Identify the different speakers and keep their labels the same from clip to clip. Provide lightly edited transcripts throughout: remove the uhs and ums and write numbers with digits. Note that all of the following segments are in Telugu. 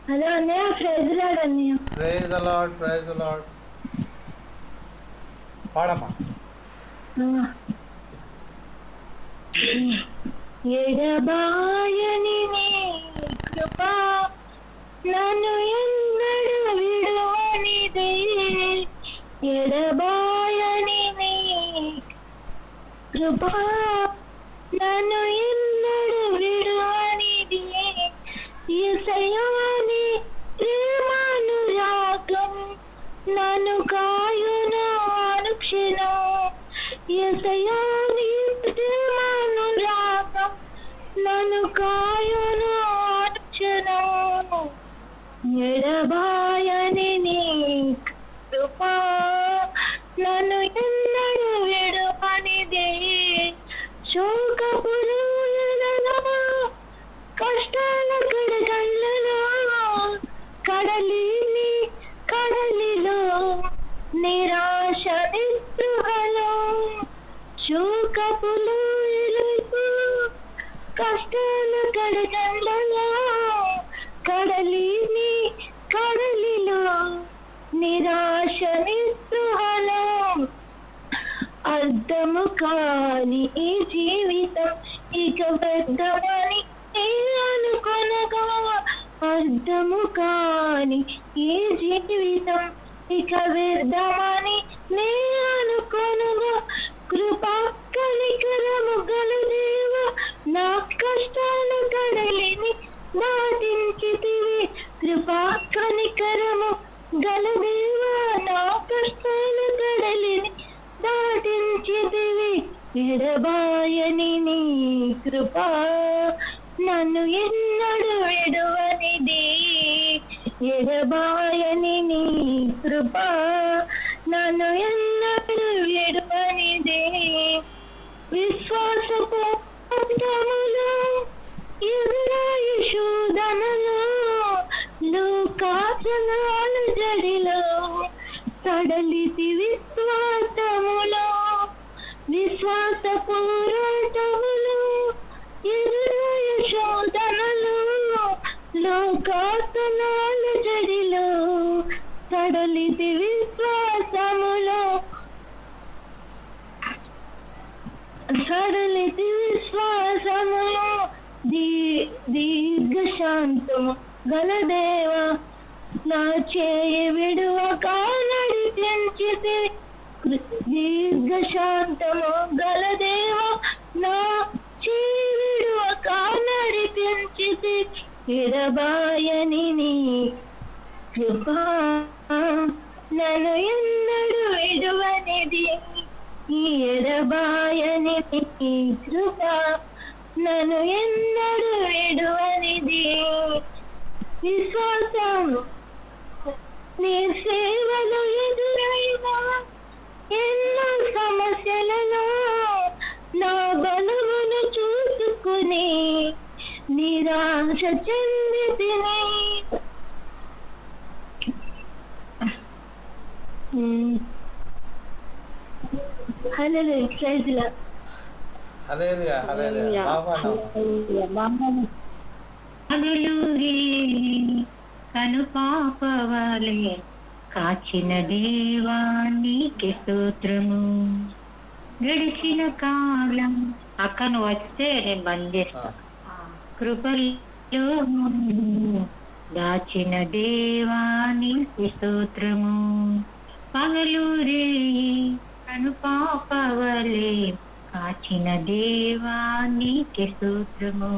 Speaker 1: హలో అన్నయ్య, ప్రైజ్ లార్డ్ అన్నయ్య.
Speaker 2: Praise the lord, praise the lord. పాడమ్మా.
Speaker 1: ఎడబాయని నీ కృప నన్ను ఎన్నడు విడువనిదే. ఎడబాయని నీ కృప నన్ను ఎన్నడు విడువనిదే. యేసయ్యా నీ ప్రేమానురాగం నన్ను కాయును అనుక్షణం. యేసయ్యా నీ ప్రేమానురాగం నన్ను కాయును అనుక్షణం. ఎడబాయని నీ కృప నన్ను ఎన్నడు విడువనిదే. శోకపురులలో కష్టాల కడగళ్ళలో కడలిలో నిరాశ నిస్పృహలో శోకపులు కష్టాల కడగళ్ళలో కడలిలో నిరాశ నిస్పృహలో అర్థము కాని ఈ జీవితం ఇక వ్యర్థమని అనుకొనగా. అర్థము కాని ఈ జీవితం ఇక వ్యర్థమని నే అనుకొనగా. కృపా కనికరము గల దేవ నా కష్టాల కడలిని దాటించితివి. కృపా కనికరము గల దేవ నా కష్టాల కడలిని దాటించితివి. ఎడబాయని నీ కృప నన్ను ఎన్నడు విడువనిదే. ఎడబాయని నీ కృప నన్ను ఎన్నడు విడువనిదే. విశ్వాసపు పథములో ఎదురాయి శోధనలో లోకాసనాల జడిలో సడలితి విశ్వాసములో. విశ్వాస పోరాటములో ఎదురాయి శోధనలో లోకాసనాల జడిలో సడలితి విశ్వాసములో. సడలితి విశ్వాసములో దీర్ఘశాంతము గల దేవ నా చేయి విడువక నడిపించితి. దీర్ఘశాంతము గల దేవ నా చేయి విడువక నడిపించితి. ఎడబాయని నీ కృప నన్ను ఎన్నడు విడువనిది. ఎడబాయని నీ కృప నన్ను ఎన్నడు విడువనిది. విశ్వాసం నీ సేవలు ఎదురైన ఎన్నో సమస్యలలో నా బలమును చూసుకుని నిరాశ చెందితిని. హల్లెలూయా, ప్రైజ్ ది లార్డ్.
Speaker 2: హల్లెలూయా, హల్లెలూయా.
Speaker 1: కను పాపవాలే కాచిన దేవా నీకే స్తోత్రము. గడిచిన కాలం అక్క నువ్వు వస్తే నేను బంద్ చేస్తా. కృపలో దాచిన దేవా నీకే స్తోత్రము. పగలు రేయి కను పాపవలే కాచిన దేవా నీకే స్తోత్రము.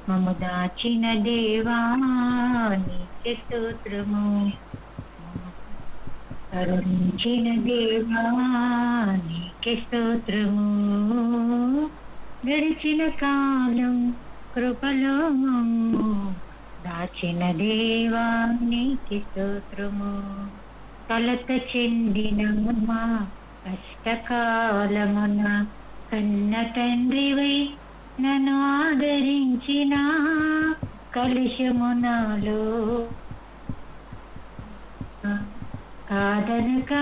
Speaker 1: మమ్ము దాచిన దేవా నీకే స్తోత్రము. కరుణించిన దేవా నీకే స్తోత్రము. గడిచిన కాలం కృపలో మమ్ము దాచిన దేవా నీకే స్తోత్రము. కలత చెందిన మా కష్టకాలమున కన్న తండ్రివై నన్ను ఆదరించిన. కలుషమునాలో కాదనక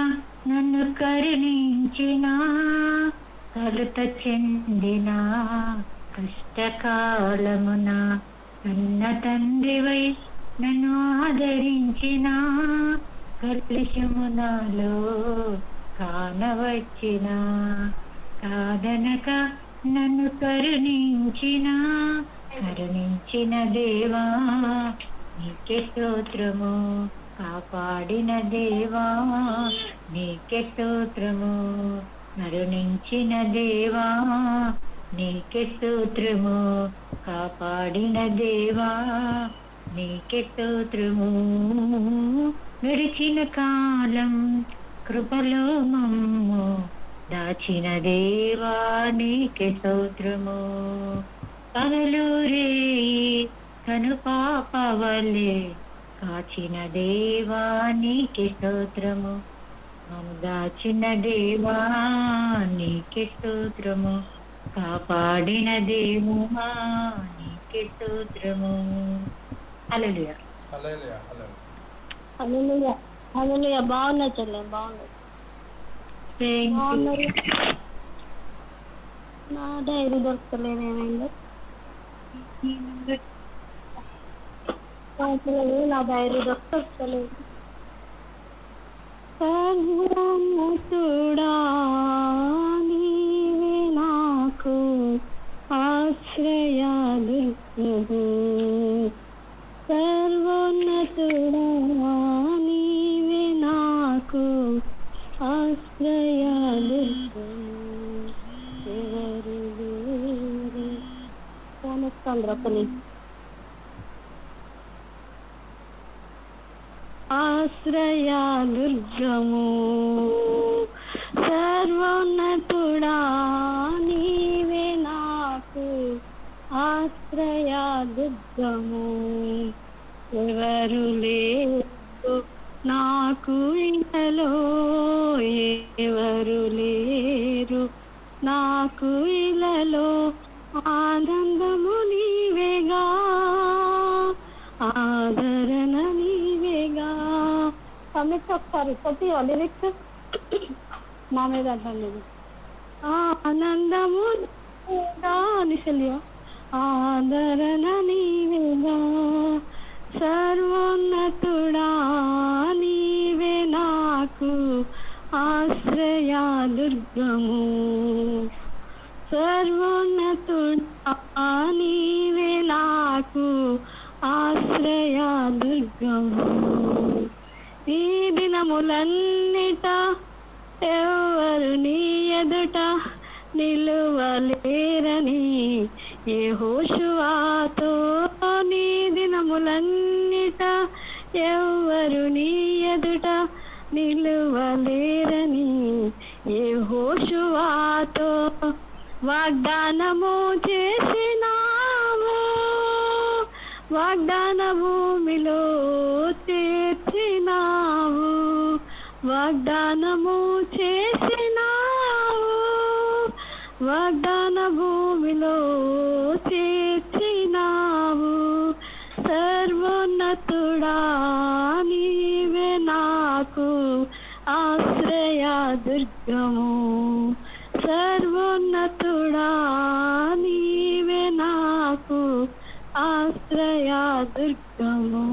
Speaker 1: నన్ను కరుణించిన. కలుత చెందిన కష్టకాలమున కన్న తండ్రివై నన్ను ఆదరించిన కలుషము నాలో కానవచ్చిన కాదనక నన్ను కరుణించిన దేవా నీకే స్తోత్రము, కాపాడిన దేవా నీకే స్తోత్రము, కరుణించిన దేవా నీకే స్తోత్రము, కాపాడిన దేవా నీకే స్తోత్రము. గడిచిన కాలం కృపలో మమ్ము దాచిన దేవా నీకే స్తోత్రము. పగలు రేయి కను పాపవలే కాచిన దేవా నీకే స్తోత్రము, మమ్ము దాచిన దేవా నీకే స్తోత్రము, కాపాడిన దేవా నీకే స్తోత్రము. హల్లెలూయా
Speaker 2: హల్లెలూయా హల్లెలూయా.
Speaker 3: హల్లెలూయా హల్లెలూయా. బాగున్నా చెల్లె, బాగున్నా. బాగున్నారు. నా డైరీ దొరకలేదు, ఏమైందో నా డైరీ దొరకలేదు. సర్వోన్నతుడా నీవే నాకు ఆశ్రయదుర్గము, సర్వోన్నతుడా నీవే నాకు ఆశ్రయదుర్గము. ఎవరు లేరు కోనస్కంద్రపని ఆశ్రయదుర్గము, సర్వోన్నతుడా నీవే నాకు ఆశ్రయదుర్గము. ఎవరు లేరు నాకు ఇలలో, ఎవరు లేరు నాకు ఇలలో, ఆనందము నీవేగా, ఆదరణ నీవేగా. కమిట్ ఒకసారి కొద్ది లిరిక్స్ మా మీద అర్థం. ఆనందము నిశల్యా, ఆదరణ నీవేగా, సర్వోన్నతుడా నీవే నాకు ఆశ్రయదుర్గము, సర్వోన్నతుడా నీవే నాకు ఆశ్రయదుర్గము. ఈ దినములన్నిట ఎవరు నీ ఎదుట నిలువలేరని యెహోషువతో, నీ దినములన్నిట ఎవరు నీ ఎదుట నిలువలేరని యెహోషువతో వాగ్దానము చేసినావు, వాగ్దాన భూమిలో చేర్చినావు, వాగ్దానము చేసినావు, వాగ్దాన భూమిలో చేర్చినావు. సర్వోన్నతుడా నీవే నాకు ఆశ్రయదుర్గము, సర్వోన్నతుడా నీవే నాకు ఆశ్రయదుర్గము.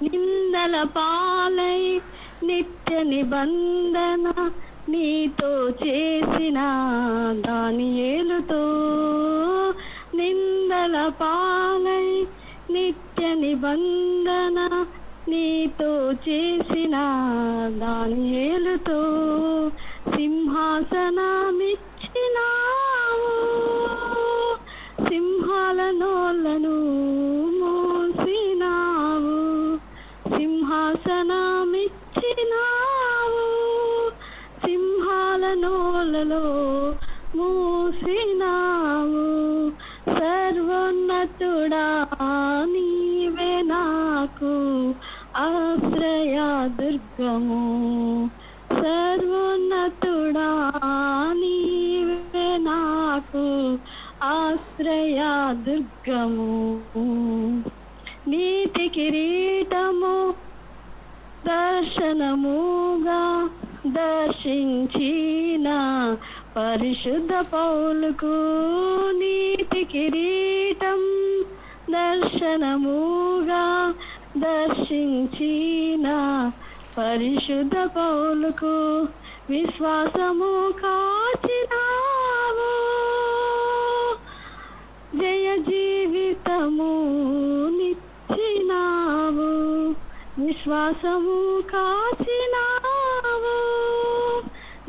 Speaker 3: నిందల పాలై నిత్య నిబంధన నీతో చేసిన దానియేలుతో, నిందల పాలై నిత్య నిబంధన నీతో చేసిన దానియేలుతో, సింహాసనమిచ్చినావు, సింహాల నోళ్ళను మోసినావు, సింహాసనమిచ్చినావు, సింహాల నోళ్ళలో మూసినావు. సర్వోన్నతుడా నీవే నాకు ఆశ్రయదుర్గము, సర్వోన్నతుడా నీవే నాకు ఆశ్రయదుర్గము. నీతి కిరీటము దర్శనముగా దర్శించిన పరిశుద్ధ పౌలుకు, నీతి కిరీటం దర్శనముగా దర్శించిన పరిశుద్ధ పౌలుకు విశ్వాసము కాచినావు. జయ జీవితము నిచ్చినావు, విశ్వాసము కాచినావు.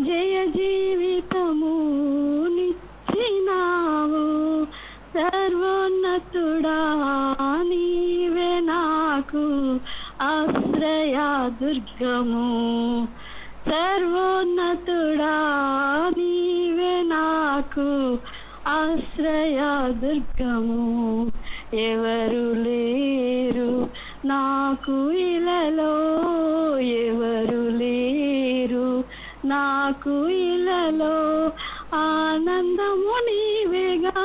Speaker 3: జయ జీవితము నిచ్చినావు. సర్వోన్నతుడా నీవే నాకు ఆశ్రయ దుర్గము. సర్వోన్నతుడా నీవే నాకు ఆశ్రయ దుర్గము. ఎవరు లేరు నాకు ఇలలో, ఎవరు లేరు నాకు ఇలలో. ఆనందము నీవేగా,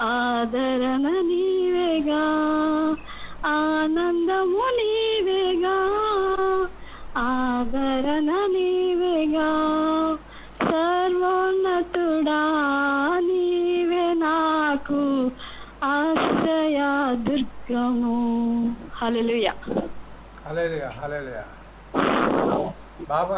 Speaker 3: ఆదరణ నీవేగా. ఆనందము నీవేగా, ఆదరణ నీవేగా. సర్వోన్నతుడా నీవే నాకు ఆశ్రయ దుర్గము. హల్లెలూయా.
Speaker 2: హల్లెలూయా, హల్లెలూయా. బాబా